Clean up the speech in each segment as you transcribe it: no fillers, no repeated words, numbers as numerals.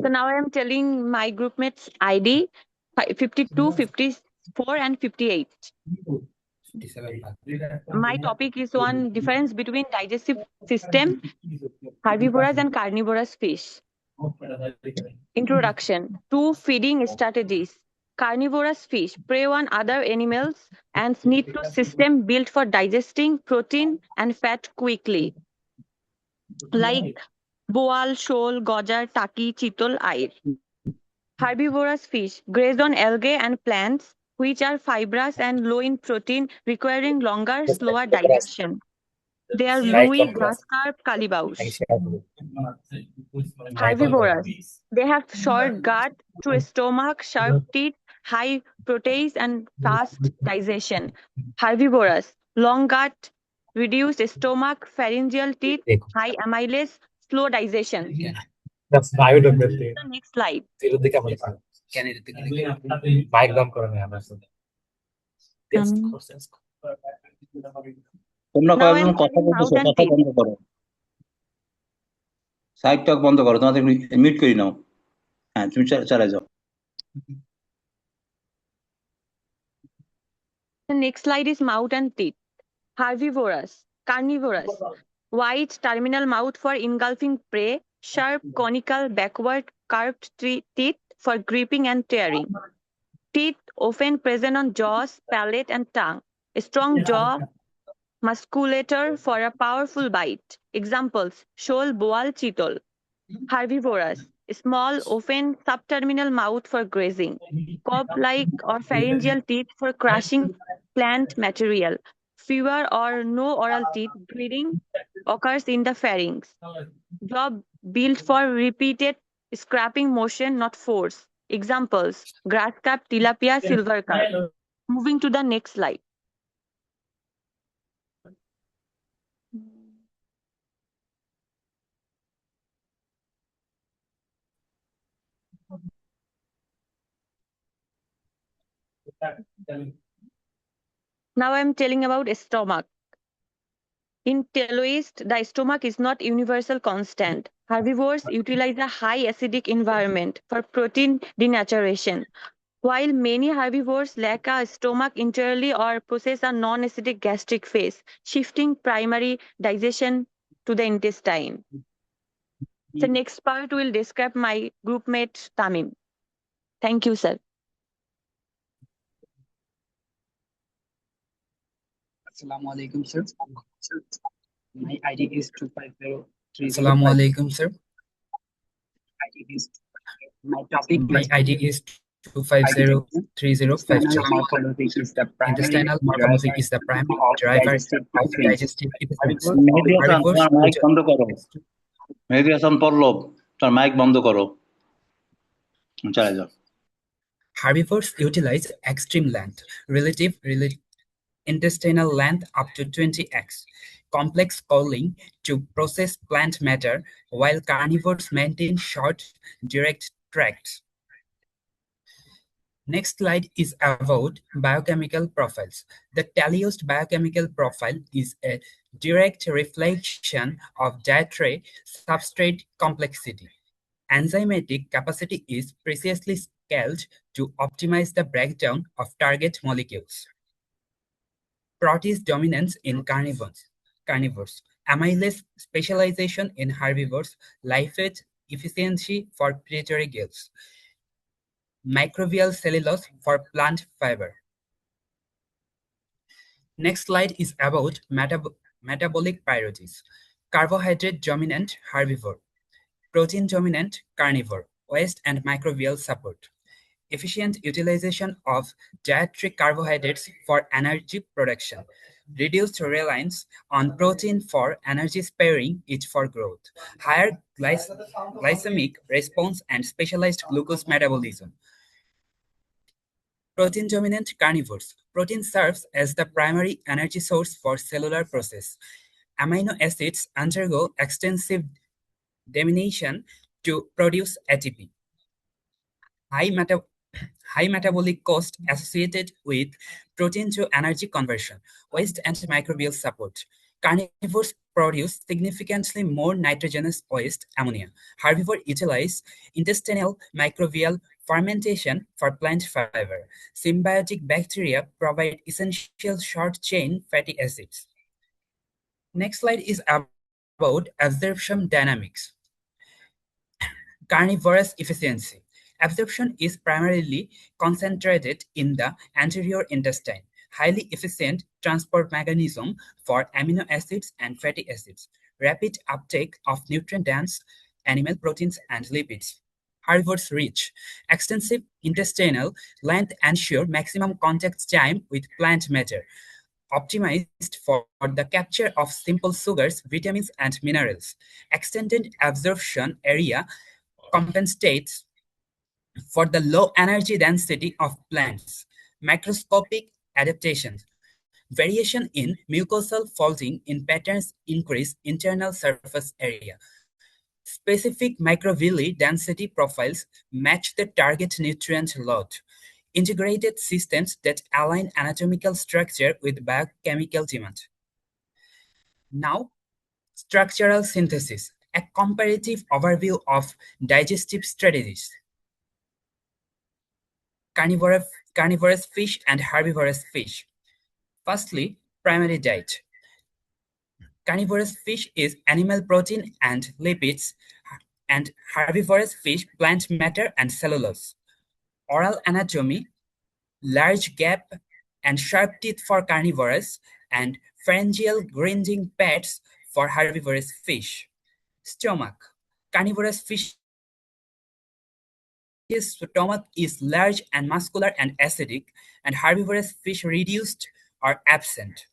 So now I am telling my group mates ID 52, 54, and 58. My topic is on difference between digestive system, herbivorous and carnivorous fish. Introduction. Two feeding strategies. Carnivorous fish prey on other animals and need to system built for digesting protein and fat quickly, like boal, shoal, gojar, taki, chitol, air. Herbivorous fish graze on algae and plants, which are fibrous and low in protein, requiring longer, slower digestion. They are louis, grass carp, calibaus. Herbivorous. They have short gut through stomach, sharp teeth, high protease, and fast digestion. Herbivorous. Long gut, reduced stomach, pharyngeal teeth, high amylase, slow digestion. The next slide. তোমরা Now কয়েকজন I'm কথা telling বলতেছো, mouth and কথা teeth. বন্ধ করো, side টক বন্ধ করো, তোমাদের মিউট করে নাও। হ্যাঁ, তুমি চালিয়ে যাও। The next slide is mouth and teeth. Herbivorous, carnivorous. Wide terminal mouth for engulfing prey, sharp conical backward curved teeth for gripping and tearing. Teeth often present on jaws, palate, and tongue. A strong jaw musculature for a powerful bite. Examples: shoal, boal, chitol. Herbivorous, small, often subterminal mouth for grazing. Cob-like or pharyngeal teeth for crushing plant material. Fewer or no oral teeth, breathing occurs in the pharynx. Jaw built for repeated scraping motion, not force. Examples: grass carp, tilapia, silver carp. Moving to the next slide. Now I am telling about stomach. In Teloist, the stomach is not universal constant. Herbivores utilize a high acidic environment for protein denaturation, while many herbivores lack a stomach entirely or possess a non-acidic gastric phase, shifting primary digestion to the intestine. The next part will describe my groupmate Tamim. Thank you, sir. Assalamu alaikum, sir. My ID is 25030. Assalamu alaikum, sir. My topic My ID is 2503052. Intestinal morphology is the primary driver of digestive events. Mehedi Hasan, তোমার mic বন্ধ করো। মেহেদি হাসান পল্লব, তোমার mic বন্ধ করো, চলে যাও। Herbivores utilize extreme length, relative intestinal length up to 20x, complex cooling to process plant matter, while carnivores maintain short, direct tracts. Next slide is about biochemical profiles. The Teleost biochemical profile is a direct reflection of dietary substrate complexity. Enzymatic capacity is precisely scaled to optimize the breakdown of target molecules. Protease dominance in carnivores. Amylase specialization in herbivores. Lipase efficiency for predatory gills. Microbial cellulose for plant fiber. Next slide is about metabolic priorities. Carbohydrate dominant herbivore. Protein dominant carnivore. Waste and microbial support. Efficient utilization of dietary carbohydrates for energy production. Reduced reliance on protein for energy sparing it for growth. Higher glycemic response and specialized glucose metabolism. Protein-dominant carnivores. Protein serves as the primary energy source for cellular process. Amino acids undergo extensive deamination to produce ATP. High metabolic cost associated with protein to energy conversion, waste and microbial support. Carnivores produce significantly more nitrogenous waste, ammonia. Herbivores utilize intestinal microbial fermentation for plant fiber. Symbiotic bacteria provide essential short-chain fatty acids. Next slide is about absorption dynamics. Carnivorous efficiency. Absorption is primarily concentrated in the anterior intestine, highly efficient transport mechanism for amino acids and fatty acids, rapid uptake of nutrient-dense animal proteins and lipids. Herbivores reach extensive intestinal length ensure maximum contact time with plant matter, optimized for the capture of simple sugars, vitamins, and minerals. Extended absorption area compensates for the low energy density of plants. Macroscopic adaptations. Variation in mucosal folding in patterns increase internal surface area. Specific microvilli density profiles match the target nutrient load. Integrated systems that align anatomical structure with biochemical demand. Now, structural synthesis, a comparative overview of digestive strategies. Carnivorous fish and herbivorous fish. Firstly, primary diet. Carnivorous fish is animal protein and lipids, and herbivorous fish plant matter and cellulose. Oral anatomy, large gap and sharp teeth for carnivorous, and pharyngeal grinding pads for herbivorous fish. Stomach. Carnivorous fish's stomach is large and muscular and acidic, and herbivorous fish reduced or absent.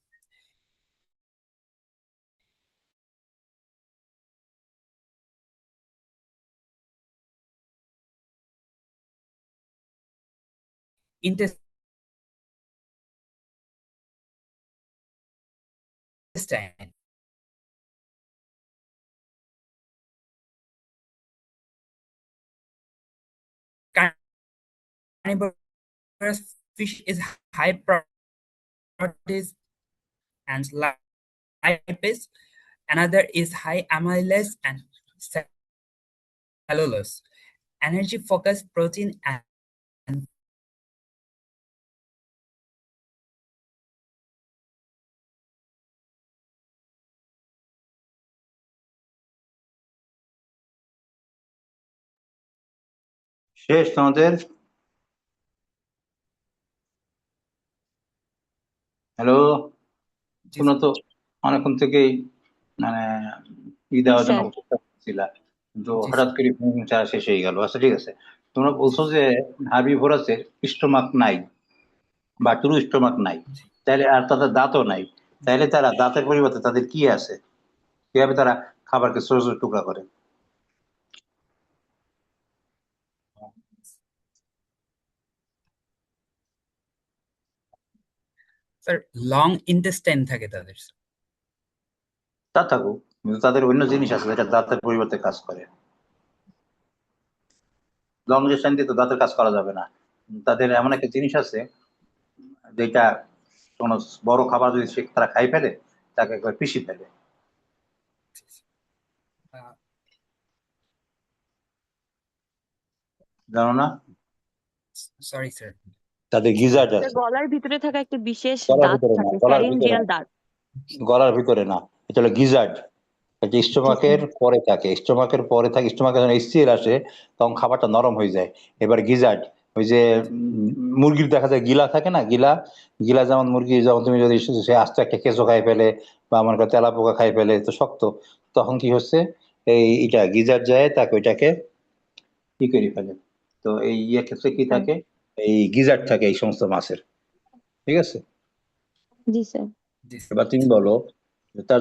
Intestine. Carnivorous fish is high protein and lipase. Another is high amylase and cellulose. Energy-focused protein and শেষ তোমাদের? Hello, তোমরা তো অনেকক্ষণ থেকেই মানে দেওয়ার জন্য অপেক্ষা করছিলা, কিন্তু হঠাৎ করে চা শেষ হয়ে গেল। আচ্ছা ঠিক আছে, তোমরা বলছো যে হার্বিভোরাসের স্টোমাক নাই বা ট্রু স্টোমাক নাই, তাহলে আর তাদের দাঁতও নাই, তাহলে তারা দাঁতের পরিবর্তে তাদের কি আছে? কিভাবে তারা খাবারকে ছোট ছোট টুকরা করে? স্যার লং ইন্টেস্টাইন থাকে তাদের। তা থাকুক, কিন্তু তাদের অন্য জিনিস আছে যেটা দাঁতের পরিবর্তে কাজ করে। লং ইন্টেস্টাইন দিয়ে তো দাঁতের কাজ করা যাবে না। তাদের এমন একটা জিনিস আছে যেটা কোনো বড় খাবার যদি সে তারা খাই ফেলে তাকে একবার পিষি ফেলে। জানো না? Sorry sir. তাদের গিজার্ড আছে। গলার ভিতরে থাকা একটা বিশেষ গলার দাঁত ভিতরে না, থাকে, গলার ভিতরে ফ্যারিঞ্জিয়াল না, দাঁত। গলার ভিতরে না, এটা হলো গিজার্ড। এটা স্টোমাকের পরে থাকে, স্টোমাকের পরে থাকে। স্টোমাকে যখন HCl আসে তখন খাবারটা নরম হয়ে যায়। এবার গিজার্ড, ওই যে মুরগির দেখা যায় গিলা থাকে না, গিলা গিলা যেমন মুরগি যখন তুমি যদি সে আস্তে একটা কেঁচো খাই ফেলে বা আমার তেলা পোকা খাই ফেলে তো শক্ত, তখন কি হচ্ছে এটা গিজার্ড যায় তাকে ওইটাকে কি করে ফেলে। তো এই ক্ষেত্রে কি থাকে, এই গিজার্ড থাকে এই সমস্ত মাছের। ঠিক আছে, জি স্যার। এবার তুমি বলো তার